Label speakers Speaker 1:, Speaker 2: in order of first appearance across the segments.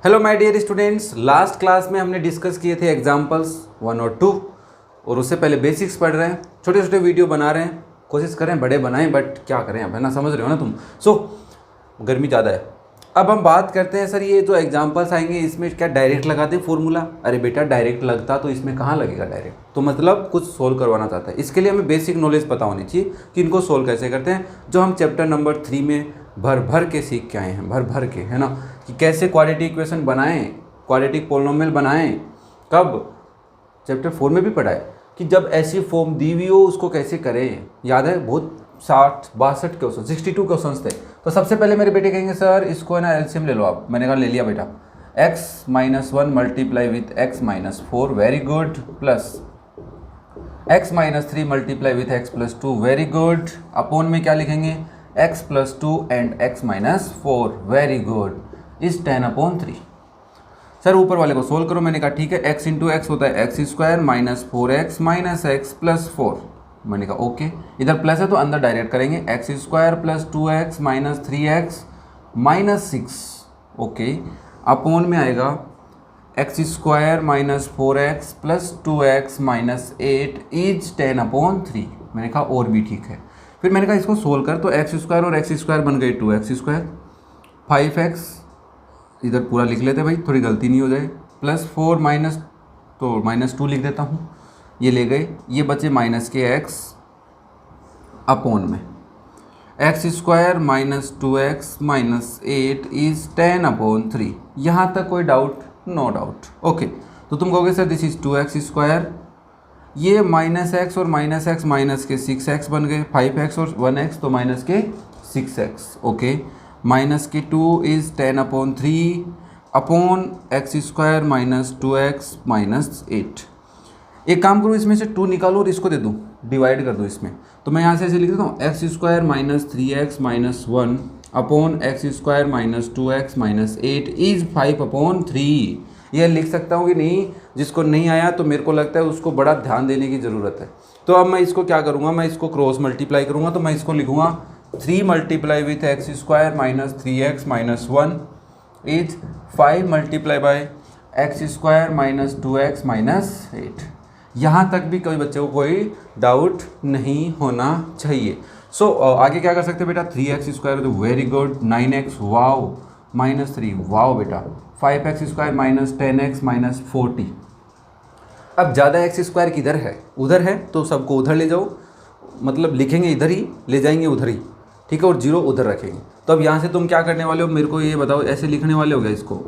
Speaker 1: Hello my dear students, last class में हमने discuss किए थे एग्जाम्पल्स 1 और 2 और उससे पहले बेसिक्स पढ़ रहे हैं, छोटे छोटे वीडियो बना रहे हैं, कोशिश करें बड़े बनाएं, बट क्या करें अब, है ना, समझ रहे हो ना तुम। गर्मी ज़्यादा है। अब हम बात करते हैं सर, ये जो एग्जाम्पल्स आएंगे इसमें क्या डायरेक्ट लगाते हैं फॉर्मूला? अरे बेटा डायरेक्ट लगता तो इसमें कहाँ लगेगा डायरेक्ट, तो मतलब कुछ सोल्व करवाना चाहता है। इसके लिए हमें बेसिक नॉलेज पता होनी चाहिए कि इनको सोल्व कैसे करते हैं, जो हम चैप्टर नंबर 3 में भर के सीख के आए हैं, भर के, है ना, कि कैसे क्वाड्रेटिक इक्वेशन बनाएं, क्वाड्रेटिक पोलिनोमियल बनाएं। कब? चैप्टर 4 में भी पढ़ा है कि जब ऐसी फॉर्म दी हुई हो उसको कैसे करें। याद है? बहुत 62 क्वेश्चन, 62 क्वेश्चन थे। तो सबसे पहले मेरे बेटे कहेंगे सर इसको है ना एलसीएम ले लो आप। मैंने कहा ले लिया बेटा। x-1 multiply with x-4, very good, plus x-3 multiply with x+2, very good, upon में क्या लिखेंगे x+2 and x-4, very good, is 10/3। Sir ऊपर वाले को सोल्व करो। मैंने कहा ठीक है, x इंटू एक्स होता है x² minus 4x minus x+4। मैंने कहा ओके, इधर प्लस है तो अंदर डायरेक्ट करेंगे, x² plus 2x minus 3x minus 6, okay, upon में आएगा x² minus 4x plus 2x minus 8 is 10/3। मैंने कहा और भी ठीक है। फिर मैंने कहा इसको सोल्व कर, तो x² और x² बन गए 2x², 5x इधर पूरा लिख लेते भाई, थोड़ी गलती नहीं हो जाए, प्लस 4 माइनस, तो -2 लिख देता हूँ, ये ले गए, ये बचे माइनस के x अपॉन में x² minus 2x minus 8 is 10/3। यहाँ तक कोई डाउट? No doubt, okay. तो तुम कहोगे सर दिस इज 2x², ये माइनस x और माइनस x माइनस के 6x बन गए, 5x और 1x तो माइनस के 6x, ओके, माइनस के 2 is 10/3 upon x² minus 2x minus 8। एक काम करो, इसमें से 2 निकालो और इसको दे दूँ, डिवाइड कर दो इसमें। तो मैं यहाँ से ऐसे लिख देता हूँ, x² minus 3x minus 1 upon x² minus 2x minus 8 is 5/3। यह लिख सकता हूँ कि नहीं? जिसको नहीं आया तो मेरे को लगता है उसको बड़ा ध्यान देने की ज़रूरत है। तो अब मैं इसको क्या करूँगा, मैं इसको क्रॉस मल्टीप्लाई करूँगा, तो मैं इसको लिखूँगा 3 multiply with x² minus 3x minus 1 is 5 multiply by x² minus 2x minus 8। यहाँ तक भी कोई बच्चे को कोई डाउट नहीं होना चाहिए। आगे क्या कर सकते हैं बेटा, 3x² तो very good, 9x wow, minus 3 wow बेटा, 5x² माइनस 10x माइनस 40। अब ज़्यादा x² किधर है? उधर है, तो सबको उधर ले जाओ, मतलब लिखेंगे इधर ही, ले जाएंगे उधर ही, ठीक है, और 0 उधर रखेंगे। तो अब यहाँ से तुम क्या करने वाले हो मेरे को ये बताओ, ऐसे लिखने वाले हो गया इसको?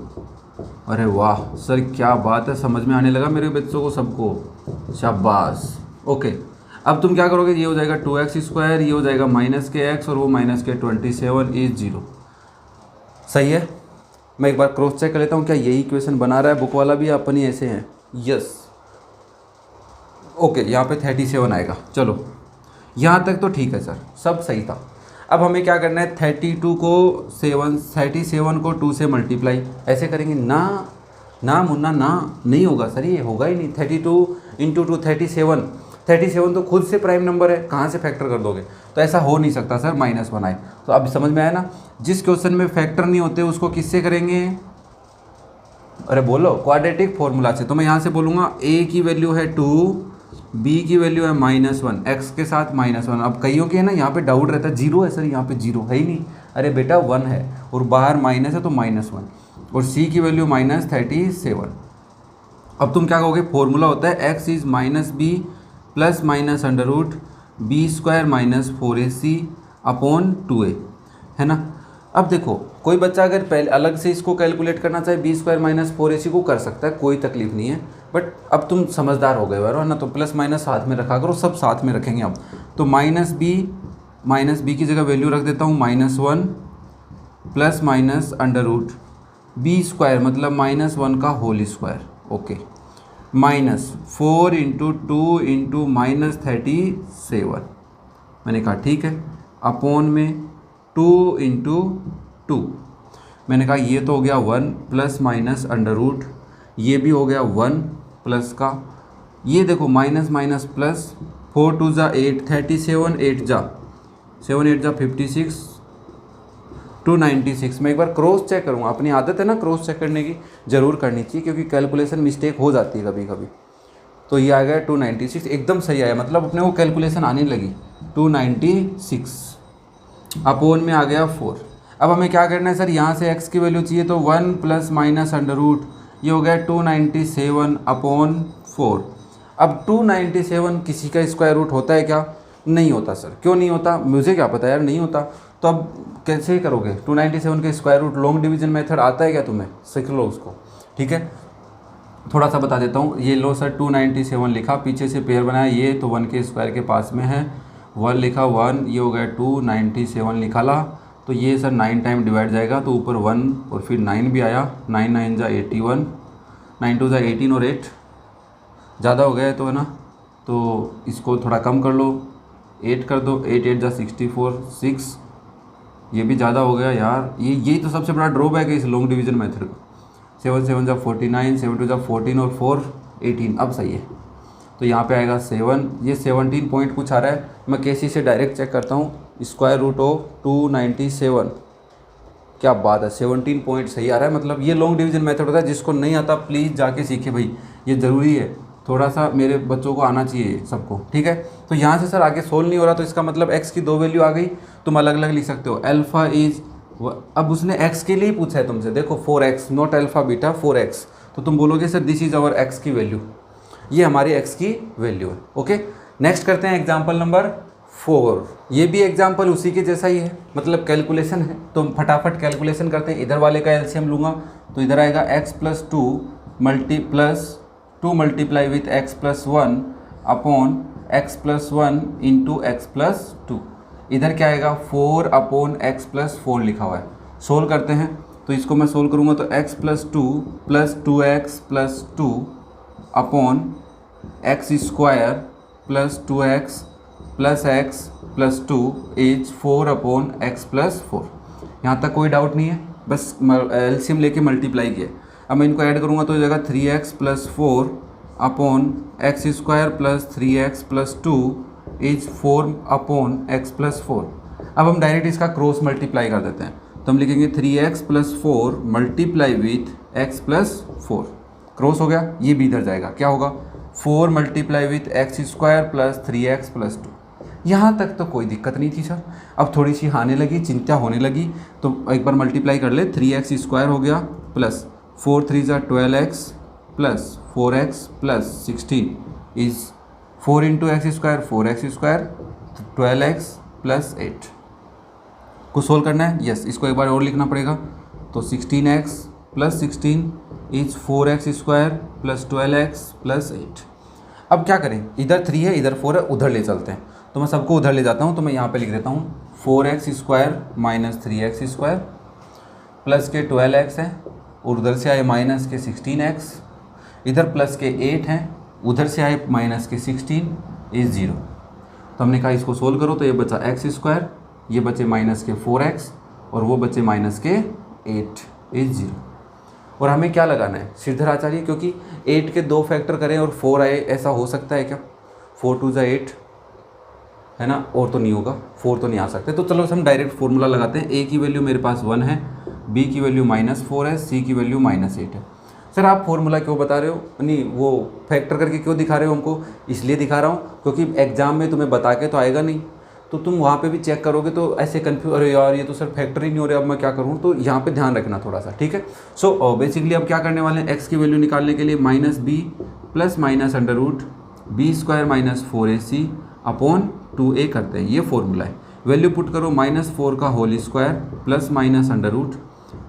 Speaker 1: अरे वाह सर क्या बात है, समझ में आने लगा मेरे बच्चों को सबको, शाबाश, ओके। अब तुम क्या करोगे, ये हो जाएगा 2x², ये हो जाएगा माइनस के x और वो माइनस के 27 इज 0। सही है? मैं एक बार क्रॉस चेक कर लेता हूँ क्या यही इक्वेशन बना रहा है बुक वाला भी, अपनी ऐसे हैं? यस, ओके, यहाँ पे 37 आएगा। चलो यहाँ तक तो ठीक है सर, सब सही था। अब हमें क्या करना है, 37 को 2 से मल्टीप्लाई ऐसे करेंगे ना मुन्ना ना, नहीं होगा सर, ये होगा ही नहीं। 32 इंटू 2 37 तो खुद से प्राइम नंबर है, कहाँ से फैक्टर कर दोगे? तो ऐसा हो नहीं सकता सर, -1 आए। तो अब समझ में आया ना, जिस क्वेश्चन में फैक्टर नहीं होते उसको किससे करेंगे? अरे बोलो, क्वाड्रेटिक फॉर्मूला से। तो मैं यहाँ से बोलूँगा a की वैल्यू है 2, b की वैल्यू है -1, x के साथ -1। अब कईयों के है ना यहाँ पे डाउट रहता है, 0 है सर, यहाँ पे 0 है ही नहीं। अरे बेटा 1 है और बाहर माइनस है तो -1, और c की वैल्यू -37। अब तुम क्या कहोगे, फॉर्मूला होता है x is -b plus minus under root b² minus 4ac upon 2a, है ना। अब देखो कोई बच्चा अगर पहले अलग से इसको कैलकुलेट करना चाहे, b² माइनस 4ac को कर सकता है, कोई तकलीफ नहीं है। बट अब तुम समझदार हो गए हो, है ना, तो प्लस माइनस साथ में रखा करो, सब साथ में रखेंगे अब। तो माइनस बी की जगह वैल्यू रख देता हूँ -1 plus minus under root b² मतलब -1 का whole square, okay, minus 4 into 2 into -37। मैंने कहा ठीक है, अपॉन में 2 इंटू 2। मैंने कहा ये तो हो गया 1 प्लस माइनस अंडर रूट, ये भी हो गया 1 प्लस का, ये देखो माइनस माइनस प्लस, 4 2 जा 8, 37 8 जा 7 8 जा 56, 296। मैं एक बार क्रॉस चेक करूँगा, अपनी आदत है ना क्रॉस चेक करने की, ज़रूर करनी चाहिए क्योंकि कैलकुलेशन मिस्टेक हो जाती है कभी कभी। तो ये आ गया 296, एकदम सही आया, मतलब अपने को कैलकुलेशन आने लगी। 296 अपोन में आ गया 4। अब हमें क्या करना है सर, यहाँ से x की वैल्यू चाहिए तो 1 प्लस माइनस अंडर रूट, ये हो गया 297 अपॉन 4। अब 297 किसी का स्क्वायर रूट होता है क्या? नहीं होता सर। क्यों नहीं होता? मुझे क्या पता यार, नहीं होता। तो अब कैसे करोगे? 297 के square root long division method आता है क्या तुम्हें? सीख लो उसको, ठीक है। थोड़ा सा बता देता हूँ। ये लो सर 297 लिखा, पीछे से पेयर बनाया, ये तो 1 के स्क्वायर के पास में है, 1 लिखा 1, ये हो गया 297 निकाला, तो ये सर 9 टाइम डिवाइड जाएगा तो ऊपर 1 और फिर 9 भी आया, 9 9 जा 81, 9 2 जा 18 और 8 ज़्यादा हो गया है तो है ना, तो इसको थोड़ा कम कर लो, 8 कर दो, 8 8 जा 64, 6, ये भी ज़्यादा हो गया यार। यही तो सबसे बड़ा ड्रॉबैक है इस लॉन्ग डिवीजन मेथड का। 7 7 जा 49, 7 2 जा 14 और 4 18। अब सही है, तो यहाँ पे आएगा 7, ये 17 पॉइंट कुछ आ रहा है। मैं केसी से डायरेक्ट चेक करता हूँ, स्क्वायर रूट ऑफ 297, क्या बात है, 17 पॉइंट सही आ रहा है। मतलब ये लॉन्ग डिवीजन मेथड होता है, जिसको नहीं आता प्लीज़ जाके सीखे भाई, ये ज़रूरी है, थोड़ा सा मेरे बच्चों को आना चाहिए सबको, ठीक है। तो यहाँ से सर आगे सोल्व नहीं हो रहा, तो इसका मतलब x की 2 वैल्यू आ गई, तुम अलग अलग लिख सकते हो। अल्फ़ा इज, अब उसने x के लिए पूछा है तुमसे, देखो 4x, not alpha beta, 4x, तो तुम बोलोगे sir this is our x की वैल्यू, ये हमारी x की वैल्यू है। ओके, नेक्स्ट करते हैं एग्जाम्पल नंबर 4। ये भी एग्जाम्पल उसी के जैसा ही है, मतलब कैलकुलेशन है, तो फटाफट कैलकुलेशन करते हैं। इधर वाले का एलसीएम लूँगा तो इधर आएगा x plus 2 multiply with x plus 1 upon x plus 1 into x plus 2। इधर क्या आएगा 4 अपॉन x प्लस 4 लिखा हुआ है। सोल्व करते हैं, तो इसको मैं सोल्व करूँगा तो x plus 2 plus 2x plus 2 upon x square plus 2x plus x plus 2 is 4 upon x plus 4। यहाँ तक कोई डाउट नहीं है, बस एलसीएम लेके मल्टीप्लाई किया। अब मैं इनको ऐड करूँगा तो हो जाएगा 3x plus 4 upon x square plus 3x plus 2 is 4 upon x plus 4। अब हम डायरेक्ट इसका क्रॉस मल्टीप्लाई कर देते हैं, तो हम लिखेंगे 3x plus 4 multiply with x plus 4। Cross हो गया, ये भी इधर जाएगा, क्या होगा 4 multiply with x square plus 3x plus 2। यहाँ तक तो कोई दिक्कत नहीं थी सर। अब थोड़ी सी आने लगी, चिंता होने लगी, तो एक बार मल्टीप्लाई कर ले, 3x स्क्वायर हो गया प्लस 4 3 जा 12x plus 4x plus 16 is 4 into x square 4x square 12x plus 8 को सोल्व करना है। यस, इसको एक बार और लिखना पड़ेगा, तो 16x plus 16 is 4x square plus 12x plus 8। अब क्या करें, इधर 3 है इधर 4 है, उधर ले चलते हैं, तो मैं सबको उधर ले जाता हूँ। तो मैं यहाँ पे लिख देता हूँ 4x square minus 3x square plus के 12x है, और उधर से आए माइनस के 16x, इधर प्लस के 8 हैं, उधर से आए माइनस के 16 इज 0। तो हमने कहा इसको सोल्व करो, तो ये बचा x स्क्वायर, ये बचे माइनस के 4x और वो बचे माइनस के 8 इज 0। और हमें क्या लगाना है, श्रीधर आचार्य, क्योंकि 8 के 2 फैक्टर करें और 4 आए, ऐसा हो सकता है क्या? 4 2 जा 8 है ना, और तो नहीं होगा, 4 तो नहीं आ सकते। तो चलो हम डायरेक्ट फॉर्मूला लगाते हैं। a की वैल्यू मेरे पास 1 है, b की वैल्यू -4 है, c की वैल्यू -8 है। सर आप फॉर्मूला क्यों बता रहे हो, नहीं वो फैक्टर करके क्यों दिखा रहे हो हमको? इसलिए दिखा रहा हूँ क्योंकि एग्जाम में तुम्हें बता के तो आएगा नहीं, तो तुम वहाँ पे भी चेक करोगे तो ऐसे कन्फ्यूज, अरे यार ये तो सर फैक्टर ही नहीं हो रहा, अब मैं क्या करूँ? तो यहाँ पे ध्यान रखना थोड़ा सा, ठीक है। सो बेसिकली अब क्या करने वाले हैं, x की वैल्यू निकालने के लिए -b plus minus under root b square minus 4ac upon 2a करते हैं, ये फॉर्मूला है। वैल्यू पुट करो, -4 का whole square plus minus under root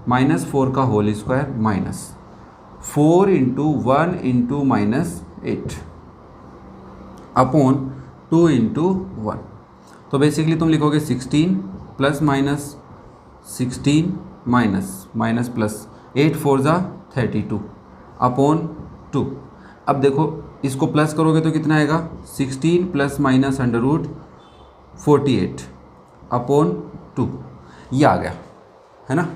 Speaker 1: -4 का whole square minus 4 into 1 into -8 upon 2 into 1। तो बेसिकली तुम लिखोगे 16 प्लस माइनस 16 माइनस प्लस 8 4 जा 32 अपॉन 2। अब देखो इसको प्लस करोगे तो कितना आएगा, 16 plus minus under root 48 upon 2, ये आ गया, है ना।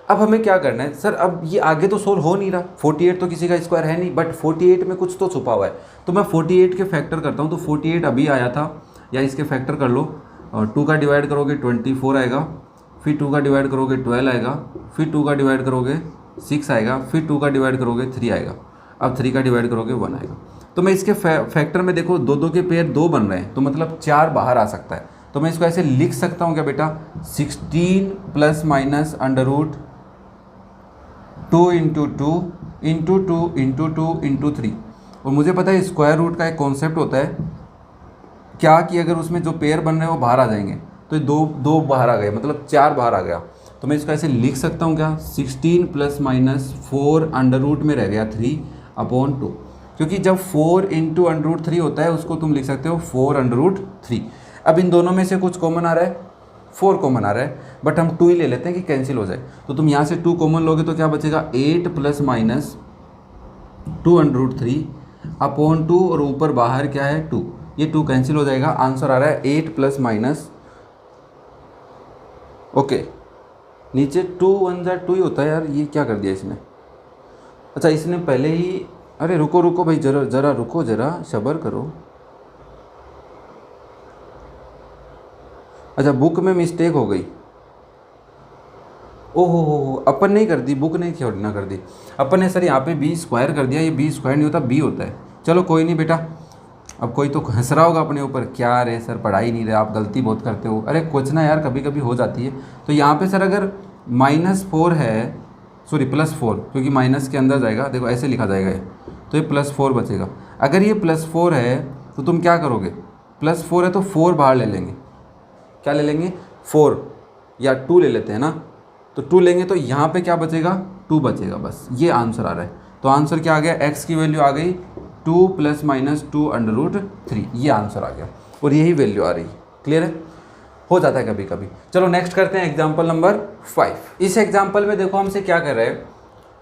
Speaker 1: अब हमें क्या करना है सर, अब ये आगे तो सोल्व हो नहीं रहा, 48 तो किसी का स्क्वायर है नहीं, बट 48 में कुछ तो छुपा हुआ है, तो मैं 48 के फैक्टर करता हूँ। तो 48 अभी आया था, या इसके फैक्टर कर लो, और 2 का डिवाइड करोगे 24 आएगा, फिर 2 का डिवाइड करोगे 12 आएगा, फिर 2 का डिवाइड करोगे 6 आएगा, फिर 2 का डिवाइड करोगे 3 आएगा, अब 3 का डिवाइड करोगे 1 आएगा। तो मैं इसके फैक्टर में देखो दो दो के पेयर 2 बन रहे हैं, तो मतलब 4 बाहर आ सकता है। तो मैं इसको ऐसे लिख सकता हूँ क्या बेटा, 16 plus minus under root 2 into 2 into 2 into 2 into 3। और मुझे पता है स्क्वायर रूट का एक कॉन्सेप्ट होता है क्या कि अगर उसमें जो पेयर बन रहे हैं वो बाहर आ जाएंगे, तो दो बाहर आ गए, मतलब 4 बाहर आ गया। तो मैं इसको ऐसे लिख सकता हूँ क्या, 16 प्लस माइनस 4 अंडर रूट में रह गया 3 अपॉन 2, क्योंकि जब 4 इंटू अंडर रूट 3 होता है उसको तुम लिख सकते हो 4 अंडर रूट 3। अब इन दोनों में से कुछ कॉमन आ रहा है, 4 कॉमन आ रहा है, बट हम 2 ही ले लेते हैं कि कैंसिल हो जाए। तो तुम यहाँ से 2 कॉमन लोगे तो क्या बचेगा, 8 plus minus 2 under root 3 upon 2, और ऊपर बाहर क्या है 2, ये 2 कैंसिल हो जाएगा। आंसर आ रहा है 8 प्लस माइनस, ओके नीचे 2 1 जा 2 ही होता है यार, ये क्या कर दिया इसने। अच्छा इसने पहले ही, अरे रुको भाई, जरा रुको, जरा सब्र करो। अच्छा बुक में मिस्टेक हो गई, ओहो हो, अपन नहीं कर दी, बुक नहीं छोड़ना कर दी अपन ने। सर यहाँ पे बी स्क्वायर कर दिया, ये बी स्क्वायर नहीं होता, बी होता है। चलो कोई नहीं बेटा, अब कोई तो हंस रहा होगा अपने ऊपर, क्या रे सर पढ़ाई नहीं रहे आप, गलती बहुत करते हो। अरे कुछ ना यार, कभी कभी हो जाती है। तो यहाँ पे सर अगर -4 है, सॉरी +4, क्योंकि माइनस के अंदर जाएगा, देखो ऐसे लिखा जाएगा ये, तो ये +4 बचेगा। अगर ये +4 है तो तुम क्या करोगे, +4 है तो 4 बाहर ले लेंगे, क्या ले लेंगे 4, या 2 ले लेते हैं ना, तो 2 लेंगे तो यहाँ पे क्या बचेगा, 2 बचेगा, बस ये आंसर आ रहा है। तो आंसर क्या आ गया, x की वैल्यू आ गई 2 प्लस माइनस 2 अंडर रूट 3, ये आंसर आ गया, और यही वैल्यू आ रही है। क्लियर है, हो जाता है कभी कभी। चलो नेक्स्ट करते हैं एग्जाम्पल नंबर 5। इस एग्जाम्पल में देखो हमसे क्या कर रहे हैं,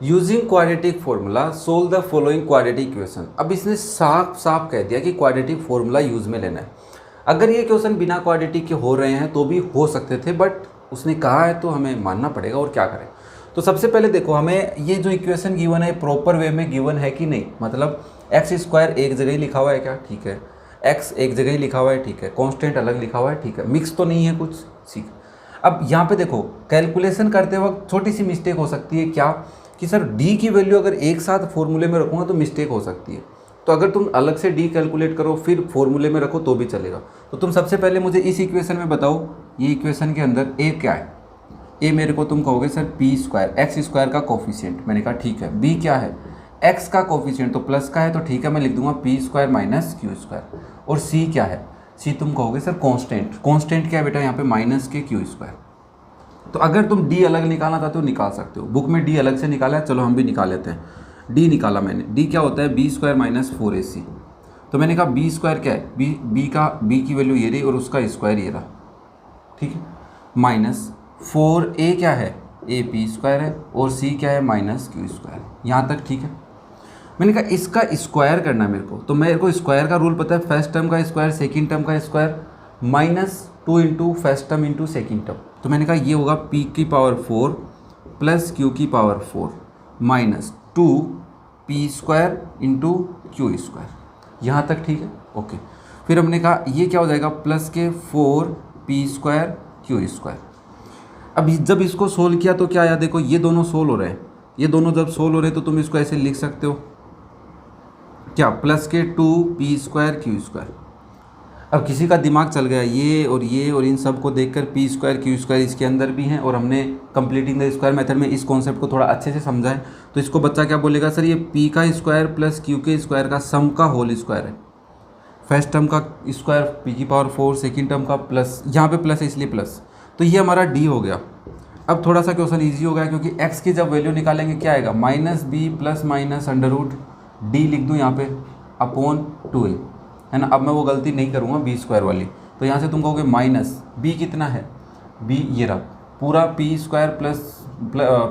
Speaker 1: using quadratic formula solve the following quadratic equation. अब इसने साफ साफ कह दिया कि क्वाड्रेटिक फॉर्मूला यूज में लेना है। अगर ये क्वेश्चन बिना क्वाड्रेटिक के हो रहे हैं तो भी हो सकते थे, बट उसने कहा है तो हमें मानना पड़ेगा, और क्या करें। तो सबसे पहले देखो हमें ये जो इक्वेशन गिवन है प्रॉपर वे में गिवन है कि नहीं, मतलब x² एक जगह ही लिखा हुआ है क्या, ठीक है, x एक जगह ही लिखा हुआ है, ठीक है, कांस्टेंट अलग लिखा हुआ है, ठीक है, मिक्स तो नहीं है कुछ, ठीक। अब यहाँ पे देखो कैलकुलेशन करते वक्त छोटी सी मिस्टेक हो सकती है, क्या कि सर d की वैल्यू अगर एक साथ फॉर्मूले में रखूँगा तो मिस्टेक हो सकती है। तो अगर तुम अलग से d कैलकुलेट करो फिर फॉर्मूले में रखो तो भी चलेगा। तो तुम सबसे पहले मुझे इस इक्वेशन में बताओ, ये इक्वेशन के अंदर a क्या है, a मेरे को तुम कहोगे सर p² x² का कोफिशिएंट, मैंने कहा ठीक है। b क्या है, x का कोफिशिएंट तो प्लस का है, तो ठीक है मैं लिख दूंगा p² माइनस q²। और c क्या है, c तुम कहोगे सर कांस्टेंट, कांस्टेंट क्या है बेटा यहाँ पे माइनस के q²। तो अगर तुम d अलग निकालना चाहते हो निकाल सकते हो, बुक में d अलग से निकाला है, चलो हम भी निकाल लेते हैं। d निकाला मैंने, d क्या होता है b² माइनस 4ac। तो मैंने कहा b² क्या है, b की वैल्यू ये रही और उसका स्क्वायर ये रहा, ठीक है, माइनस 4a क्या है, a p² है, और c क्या है माइनस q²। यहाँ तक ठीक है। मैंने कहा इसका स्क्वायर करना है मेरे को, तो मेरे को स्क्वायर का रूल पता है, फर्स्ट टर्म का स्क्वायर सेकंड टर्म का square -2 into first term into second term. तो मैंने कहा ये होगा p की पावर 4 प्लस q की power 4 minus 2p² into q²। यहाँ तक ठीक है, ओके। फिर हमने कहा ये क्या हो जाएगा, प्लस के 4p² q²। अब जब इसको सोल्व किया तो क्या आया, देखो ये दोनों सोल्व हो रहे हैं, ये दोनों जब सोल्व हो रहे हैं तो तुम इसको ऐसे लिख सकते हो क्या, प्लस के 2p² q²। अब किसी का दिमाग चल गया ये और इन सब को देखकर p² q² इसके अंदर भी हैं, और हमने कंप्लीटिंग द स्क्वायर मेथड में इस कॉन्सेप्ट को थोड़ा अच्छे से समझा है। तो इसको बच्चा क्या बोलेगा, सर ये p का स्क्वायर प्लस q के स्क्वायर का सम का होल स्क्वायर है। फर्स्ट टर्म का स्क्वायर p की पावर 4, सेकेंड टर्म का प्लस, यहाँ पे प्लस है इसलिए प्लस, तो ये हमारा d हो गया। अब थोड़ा सा क्वेश्चन ईजी हो गया, क्योंकि x की जब वैल्यू निकालेंगे क्या आएगा, -b plus minus under root d लिख दूँ यहाँ पे अपॉन 2a, है ना। अब मैं वो गलती नहीं करूँगा b² वाली, तो यहाँ से तुम कहोगे माइनस b कितना है, b ये रहा पूरा p² plus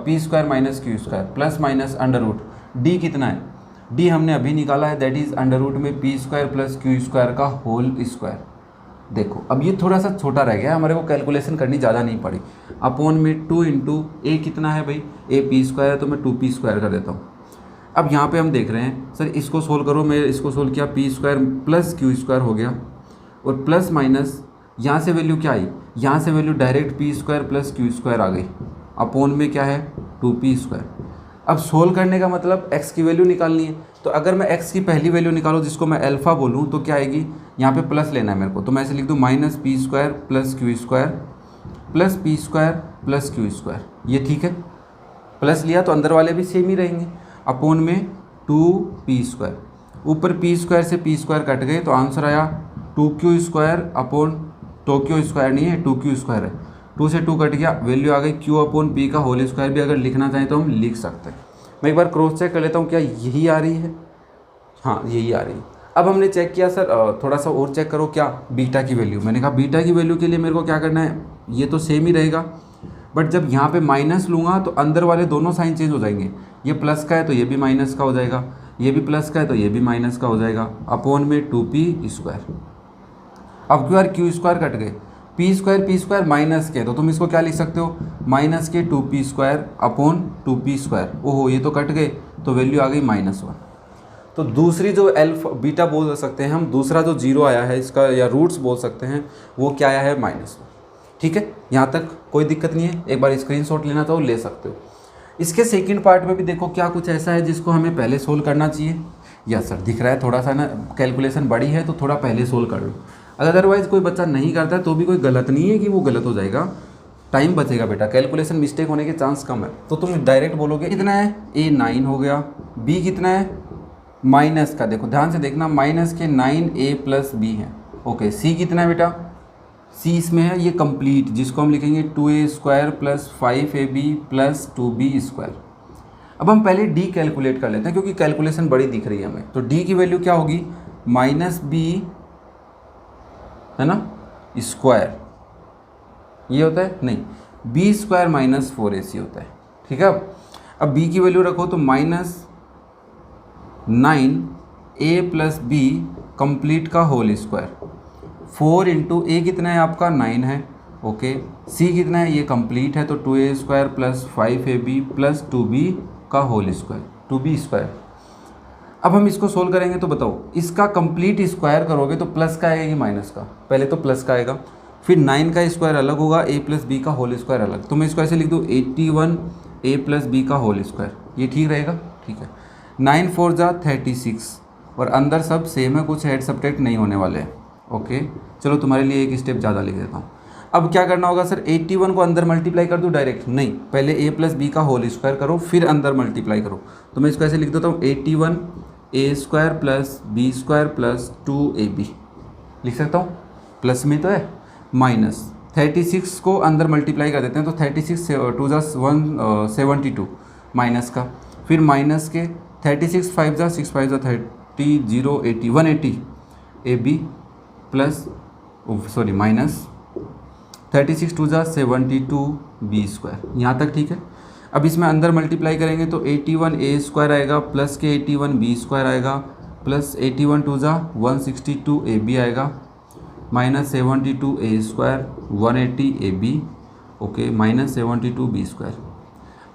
Speaker 1: p² minus q² plus minus under root d कितना है, d हमने अभी निकाला है, दैट इज़ अंडर रूट में p² प्लस q² का होल स्क्वायर। देखो अब ये थोड़ा सा छोटा रह गया, हमारे को कैलकुलेशन करनी ज़्यादा नहीं पड़ी। अपॉन में 2 इंटू a कितना है भाई, a p² है, तो मैं 2p² कर देता हूँ। अब यहाँ पे हम देख रहे हैं सर इसको सोल्व करो, मैं इसको सोल्व किया, p² प्लस q² हो गया, और प्लस माइनस यहाँ से वैल्यू क्या आई, यहाँ से value direct P square plus Q square आ गई, अपोन में क्या है 2p स्क्वायर। अब सोल्व करने का मतलब x की वैल्यू निकालनी है, तो अगर मैं x की पहली वैल्यू निकालूँ जिसको मैं अल्फ़ा बोलूँ तो क्या आएगी, यहाँ पे प्लस लेना है मेरे को, तो मैं ऐसे लिख दूँ minus P square plus Q square plus P square plus Q square. ये ठीक है, प्लस लिया तो अंदर वाले भी सेम ही रहेंगे, अपोन में 2p स्क्वायर, ऊपर p स्क्वायर से p स्क्वायर कट गए तो आंसर आया 2q square upon, Tokyo square नहीं है 2q स्क्वायर है, 2 से 2 कट गया, वैल्यू आ गई q अपोन p का होल स्क्वायर। भी अगर लिखना चाहें तो हम लिख सकते हैं। मैं एक बार क्रॉस चेक कर लेता हूँ क्या यही आ रही है, हाँ यही आ रही है। अब हमने चेक किया सर थोड़ा सा और चेक करो क्या बीटा की वैल्यू, मैंने कहा बीटा की वैल्यू के लिए मेरे को क्या करना है, ये तो सेम ही रहेगा, बट जब यहाँ पे माइनस लूँगा तो अंदर वाले दोनों साइन चेंज हो जाएंगे, ये प्लस का है तो ये भी माइनस का हो जाएगा, ये भी प्लस का है तो ये भी माइनस का हो जाएगा, अपोन में 2p स्क्वायर। अब क्यों यार क्यू स्क्वायर कट गए, पी स्क्वायर माइनस के, तो तुम इसको क्या लिख सकते हो माइनस के 2p square upon 2p square. ओहो ये तो कट गए, तो वैल्यू आ गई -1। तो दूसरी जो अल्फा बीटा बोल सकते हैं हम, दूसरा जो जीरो आया है इसका या रूट्स बोल सकते हैं, वो क्या आया है -1। ठीक है, यहाँ तक कोई दिक्कत नहीं है, एक बार स्क्रीनशॉट लेना तो ले सकते हो। इसके सेकंड पार्ट में भी देखो क्या कुछ ऐसा है जिसको हमें पहले सोल्व करना चाहिए। यस सर दिख रहा है, थोड़ा सा ना कैलकुलेशन बड़ी है तो थोड़ा पहले सोल्व कर लो, अदरवाइज़ कोई बच्चा नहीं करता है तो भी कोई गलत नहीं है कि वो गलत हो जाएगा, टाइम बचेगा बेटा, कैलकुलेशन मिस्टेक होने के चांस कम है। तो तुम डायरेक्ट बोलोगे कितना है, a 9 हो गया, b कितना है माइनस का, देखो ध्यान से देखना माइनस के 9a प्लस b है। ओके c कितना है बेटा, c इसमें है ये कंप्लीट, जिसको हम लिखेंगे 2a square plus 5ab plus 2b square. अब हम पहले d कैलकुलेट कर लेते हैं क्योंकि कैलकुलेशन बड़ी दिख रही है हमें, तो d की वैल्यू क्या होगी -b है ना स्क्वायर, ये होता है नहीं b स्क्वायर -4ac होता है। ठीक है, अब b की वैल्यू रखो तो -9a प्लस b कंप्लीट का होल स्क्वायर, 4 इंटू a कितना है आपका 9 है। ओके, c कितना है ये कंप्लीट है तो 2a square plus 5ab plus 2b का होल स्क्वायर 2b स्क्वायर। अब हम इसको सोल्व करेंगे तो बताओ इसका कंप्लीट स्क्वायर करोगे तो प्लस का आएगा कि माइनस का, पहले तो प्लस का आएगा, फिर 9 का स्क्वायर अलग होगा, a प्लस बी का होल स्क्वायर अलग, तो मैं इसको ऐसे लिख दूँ 81a प्लस बी का होल स्क्वायर, ये ठीक रहेगा। ठीक है, 9 4 जा 36 और अंदर सब सेम है, कुछ ऐड सब्ट्रैक्ट नहीं होने वाले हैं। ओके चलो तुम्हारे लिए एक स्टेप ज़्यादा लिख देता हूँ। अब क्या करना होगा सर, 81 को अंदर मल्टीप्लाई कर दूँ डायरेक्ट, नहीं पहले a प्लस बी का होल स्क्वायर करो फिर अंदर मल्टीप्लाई करो, तो मैं इसको ऐसे लिख देता हूँ 81a square plus B square plus 2ab लिख सकता हूँ, प्लस में तो है, माइनस 36 को अंदर मल्टीप्लाई कर देते हैं तो 36 2 जा 172 माइनस का, फिर माइनस के 36 5 जा 6 5 जा 30 0 80 180 ab प्लस सॉरी माइनस 36 2 जा 72 b स्क्वायर, यहाँ तक ठीक है। अब इसमें अंदर मल्टीप्लाई करेंगे तो 81a स्क्वायर आएगा प्लस के 81 b स्क्वायर आएगा प्लस 81 2 जा 162 ab आएगा minus 72a square 180 ab okay minus 72 b square.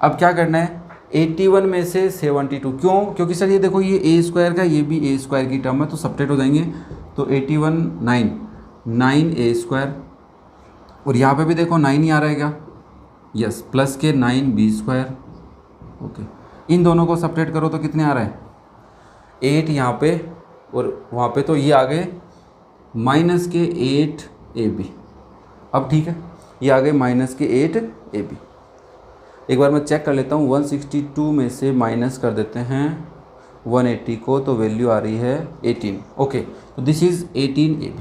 Speaker 1: अब क्या करना है 81 में से 72, क्यों, क्योंकि सर ये देखो ये a स्क्वायर का ये भी a स्क्वायर की टर्म है तो सब्ट्रैक्ट हो जाएंगे, तो 81 9a स्क्वायर और यहाँ पे भी देखो 9 ही आ रहा है क्या, यस प्लस के 9b स्क्वायर। ओके इन दोनों को सब्ट्रैक्ट करो तो कितने आ रहा है 8 यहाँ पे और वहाँ पे, तो ये आ गए माइनस के 8ab। अब ठीक है ये आ गए माइनस के 8ab। एक बार मैं चेक कर लेता हूँ, 162 में से माइनस कर देते हैं 180 को तो वैल्यू आ रही है 18। ओके तो दिस इज़ 18ab।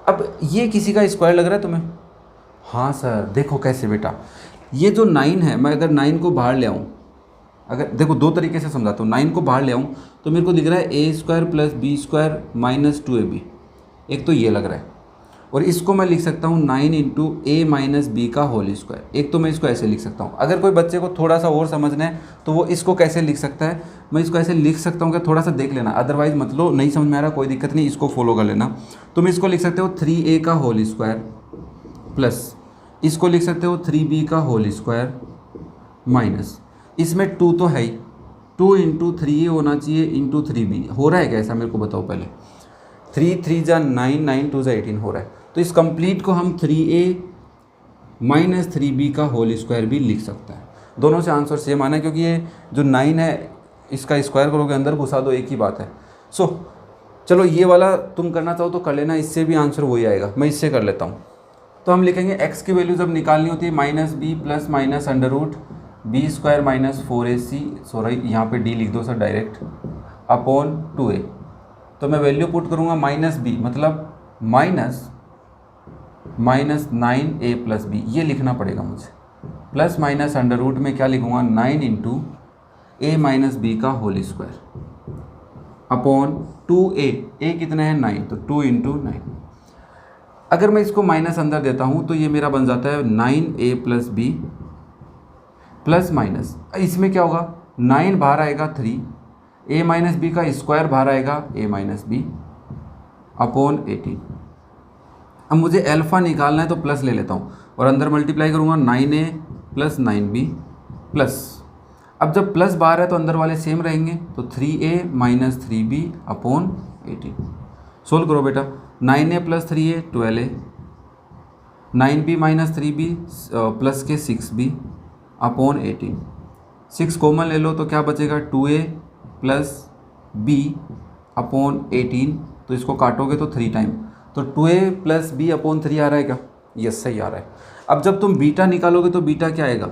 Speaker 1: अब ये किसी का स्क्वायर लग रहा है तुम्हें, हाँ सर देखो कैसे बेटा, ये जो 9 है मैं अगर 9 को बाहर ले आऊँ, अगर देखो दो तरीके से समझाता हूँ, 9 को बाहर ले आऊँ तो मेरे को दिख रहा है a square plus B square minus 2ab, एक तो ये लग रहा है, और इसको मैं लिख सकता हूँ 9 इंटू ए माइनस बी का होल स्क्वायर, एक तो मैं इसको ऐसे लिख सकता हूँ। अगर कोई बच्चे को थोड़ा सा और समझना है तो वो इसको कैसे लिख सकता है, मैं इसको ऐसे लिख सकता हूँ कि थोड़ा सा देख लेना, अदरवाइज मत लो, नहीं समझ में आ रहा कोई दिक्कत नहीं, इसको फॉलो कर लेना। तुम इसको लिख सकते हो 3a का होल स्क्वायर प्लस इसको लिख सकते हो 3b का होल स्क्वायर माइनस, इसमें 2 तो है ही, 2 इंटू 3a होना चाहिए इंटू 3b, हो रहा है क्या ऐसा मेरे को बताओ पहले, 3 3 जा 9 9 2 जा 18 हो रहा है, तो इस कंप्लीट को हम 3a माइनस 3b का होल स्क्वायर भी लिख सकते हैं। दोनों से आंसर सेम आना है, क्योंकि ये जो 9 है इसका स्क्वायर करोगे अंदर घुसा दो, एक ही बात है। सो चलो ये वाला तुम करना चाहो तो कर लेना, इससे भी आंसर वही आएगा। मैं इससे कर लेता हूँ। तो हम लिखेंगे x की वैल्यू जब निकालनी होती है minus B plus minus under root B square minus 4ac, sorry यहाँ पे d लिख दो सर डायरेक्ट, अपॉन 2a। तो मैं वैल्यू पुट करूँगा माइनस बी मतलब माइनस 9a प्लस बी, ये लिखना पड़ेगा मुझे, प्लस माइनस अंडर रूट में क्या लिखूँगा 9 इंटू a माइनस बी का whole square upon 2a, a कितना है 9, तो 2 इंटू 9। अगर मैं इसको माइनस अंदर देता हूँ तो ये मेरा बन जाता है 9a plus B plus minus, इसमें क्या होगा 9 बाहर आएगा 3, a माइनस बी का स्क्वायर बाहर आएगा a माइनस बी अपॉन 18। अब मुझे अल्फ़ा निकालना है तो प्लस ले लेता हूँ और अंदर मल्टीप्लाई करूँगा 9a प्लस 9b प्लस, अब जब प्लस बाहर है तो अंदर वाले सेम रहेंगे, तो 3a minus 3b upon 18। Solve करो बेटा, 9a plus 3a 12a, 9b minus 3b plus के 6b अपॉन 18। 6 कॉमन ले लो तो क्या बचेगा 2a प्लस b अपॉन 18, तो इसको काटोगे तो 3 टाइम, तो 2a प्लस b अपॉन 3 आ रहा है क्या? यस सही आ रहा है। अब जब तुम बीटा निकालोगे तो बीटा क्या आएगा?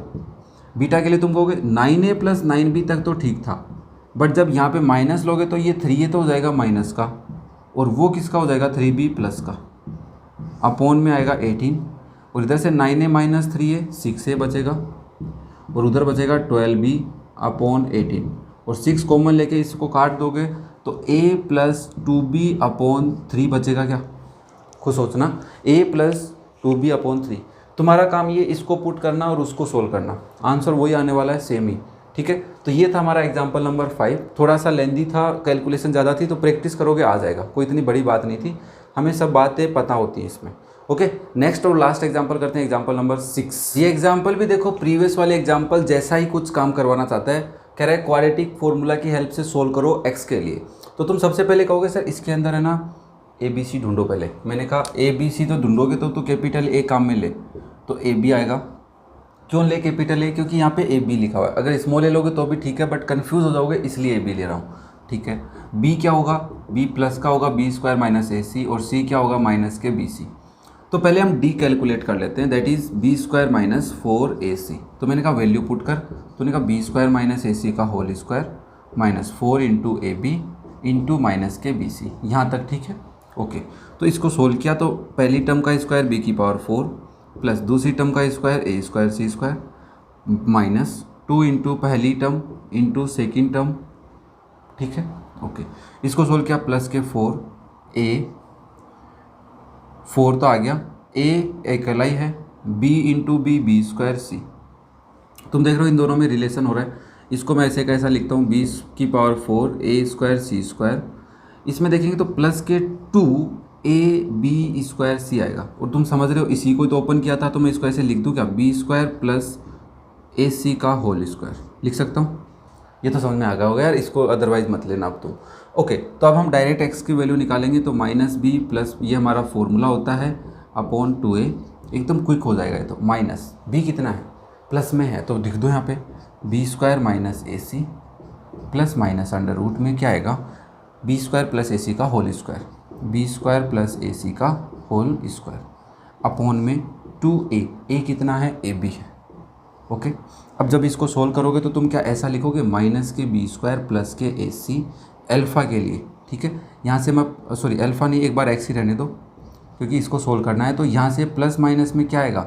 Speaker 1: बीटा के लिए तुम कहोगे 9a प्लस 9b तक तो ठीक था, बट जब यहाँ पे माइनस लोगे तो ये 3a तो हो जाएगा माइनस का, और वो किसका हो जाएगा 3b प्लस का, अपॉन में आएगा 18, और इधर से 9a माइनस 3a 6a बचेगा, और उधर बचेगा 12b अपॉन 18, और 6 कॉमन लेके इसको काट दोगे तो a प्लस 2b अपॉन 3 बचेगा क्या? खुद सोचना, a प्लस 2b अपॉन 3। तुम्हारा काम ये इसको पुट करना और उसको सोल्व करना, आंसर वही आने वाला है सेम ही, ठीक है। तो ये था हमारा एग्जाम्पल नंबर 5, थोड़ा सा लेंदी था, कैलकुलेशन ज़्यादा थी, तो प्रैक्टिस करोगे आ जाएगा, कोई इतनी बड़ी बात नहीं थी, हमें सब बातें पता होती हैं इसमें। ओके, नेक्स्ट और लास्ट एग्जाम्पल करते हैं, एग्जाम्पल नंबर 6। ये एग्जाम्पल भी देखो प्रीवियस वाले एग्जाम्पल जैसा ही कुछ काम करवाना चाहता है, कह रहा है क्वाड्रेटिक फॉर्मूला की हेल्प से सोल्व करो x के लिए। तो तुम सबसे पहले कहोगे सर इसके अंदर है ना ABC ढूंढो पहले, मैंने कहा ABC तो ढूंढोगे तो कैपिटल A काम में ले, तो AB आएगा। क्यों ले कैपिटल A? क्योंकि यहाँ पे AB लिखा हुआ है, अगर स्मॉल ए लोगे तो भी ठीक है, बट कंफ्यूज हो जाओगे इसलिए AB ले रहा हूँ, ठीक है। B क्या होगा? B प्लस का होगा b स्क्वायर माइनस AC, और C क्या होगा माइनस के BC। तो पहले हम D कैलकुलेट कर लेते हैं, that is b square minus 4AC। तो मैंने कहा वैल्यू पुट कर, तो मैंने कहा b स्क्वायर माइनस AC का whole square minus 4 into AB into minus के BC, यहाँ तक ठीक है। ओके, तो इसको सोल्व किया तो पहली टर्म का स्क्वायर b की पावर 4 प्लस दूसरी टर्म का square a square c square minus 2 into पहली टर्म इंटू सेकेंड टर्म, ठीक है। ओके, इसको सोल्व किया प्लस के 4 तो आ गया, a अकेला ही है, b into B square c। तुम देख रहे हो इन दोनों में रिलेशन हो रहा है, इसको मैं ऐसे कैसा लिखता हूँ b की power 4 a square c square, इसमें देखेंगे तो प्लस के 2ab स्क्वायर c आएगा, और तुम समझ रहे हो इसी को तो ओपन किया था, तो मैं इसको ऐसे लिख दूँ क्या, b स्क्वायर प्लस ac का होल स्क्वायर लिख सकता हूँ। ये तो समझ में आ गया होगा यार, इसको अदरवाइज मत लेना अब तुम। ओके, तो अब हम डायरेक्ट x की वैल्यू निकालेंगे, तो माइनस b प्लस ये हमारा फॉर्मूला होता है अपॉन 2a, एकदम क्विक हो जाएगा ये तो। माइनस b कितना है, प्लस में है तो लिख दो यहाँ पे b square minus AC plus minus under root में क्या आएगा b स्क्वायर प्लस AC का whole square, b square plus AC का होल स्क्वायर अपॉन में 2a कितना है AB है। ओके, अब जब इसको सोल्व करोगे तो तुम क्या ऐसा लिखोगे माइनस के b स्क्वायर प्लस के AC अल्फ़ा के लिए, ठीक है। यहाँ से मैं सॉरी अल्फ़ा नहीं, एक बार x ही रहने दो क्योंकि इसको सोल्व करना है। तो यहाँ से प्लस माइनस में क्या आएगा,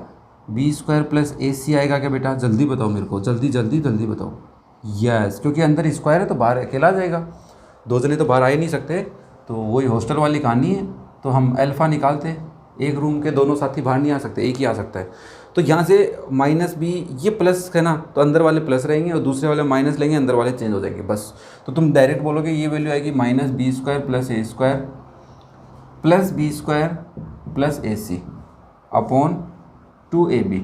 Speaker 1: b स्क्वायर प्लस AC आएगा क्या बेटा? जल्दी बताओ मेरे को, जल्दी जल्दी जल्दी बताओ। यस, क्योंकि अंदर स्क्वायर है तो बाहर अकेला जाएगा, दो जने तो बाहर आ ही नहीं सकते, तो वही हॉस्टल वाली कहानी है। तो हम अल्फ़ा निकालते, एक रूम के दोनों साथी बाहर नहीं आ सकते, एक ही आ सकता है। तो यहाँ से माइनस b, ये प्लस है ना, तो अंदर वाले प्लस रहेंगे और दूसरे वाले माइनस लेंगे, अंदर वाले चेंज हो जाएंगे बस। तो तुम डायरेक्ट बोलोगे ये वैल्यू आएगी minus b square plus a square plus b square plus AC upon 2ab।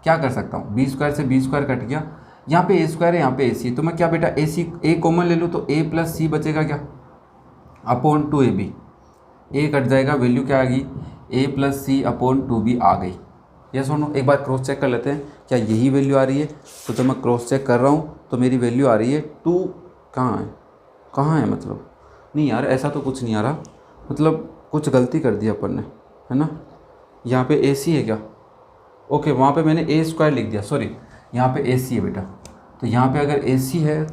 Speaker 1: क्या कर सकता हूँ, b स्क्वायर से b स्क्वायर कट गया, यहाँ पे a स्क्वायर है, यहाँ पे AC, तो मैं क्या बेटा a कॉमन ले लूँ तो a प्लस c बचेगा क्या, अपॉन 2ab। a कट जाएगा, वैल्यू क्या आ गई ए प्लस सी अपॉन 2b आ गई। ये सुनो, एक बार क्रॉस चेक कर लेते हैं क्या यही वैल्यू आ रही है। तो जब मैं क्रॉस चेक कर रहा हूँ तो मेरी वैल्यू आ रही है 2, कहाँ है मतलब, नहीं यार ऐसा तो कुछ नहीं आ रहा, मतलब कुछ गलती कर दी अपन ने, है ना। यहाँ पे ए सी है क्या, ओके वहाँ पे मैंने ए स्क्वायर लिख दिया, सॉरी यहाँ पे ए सी है बेटा। तो यहाँ पे अगर ए सी है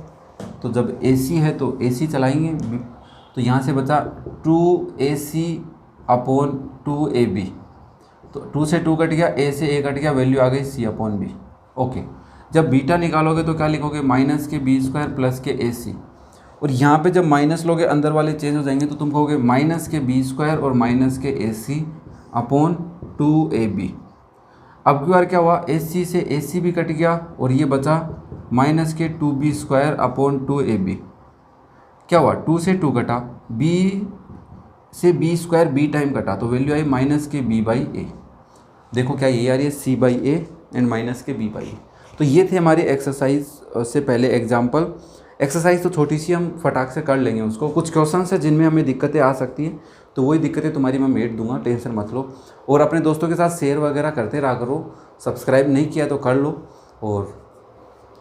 Speaker 1: तो जब ए सी है तो ए सी चलाएंगे, तो यहाँ से बचा 2ac अपॉन 2ab। तो 2 से 2 कट गया, a से a कट गया, वैल्यू आ गई c अपॉन b। ओके, जब बीटा निकालोगे तो क्या लिखोगे, माइनस के बी स्क्वायर प्लस के ए सी। और यहाँ पे जब माइनस लोगे अंदर वाले चेंज हो जाएंगे, तो तुम कहोगे माइनस के बी स्क्वायर और माइनस के ए सी अपॉन 2ab। अब की बार क्या हुआ, ए सी से ए सी भी कट गया और ये बचा माइनस के 2b स्क्वायर अपॉन 2ab। क्या हुआ, 2 से 2 कटा, b से b स्क्वायर b टाइम कटा, तो वैल्यू आई माइनस के b बाई ए। देखो क्या ये आ रही है, c by A and minus के b बाई ए। तो ये थे हमारी एक्सरसाइज से पहले एग्जाम्पल। एक्सरसाइज तो छोटी सी, हम फटाक से कर लेंगे उसको। कुछ क्वेश्चन है जिनमें हमें दिक्कतें आ सकती हैं, तो वही दिक्कतें तुम्हारी मैं मेट दूंगा, टेंशन मत लो। और अपने दोस्तों के साथ शेयर वगैरह करते रहा करो, सब्सक्राइब नहीं किया तो कर लो। और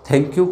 Speaker 1: थैंक यू।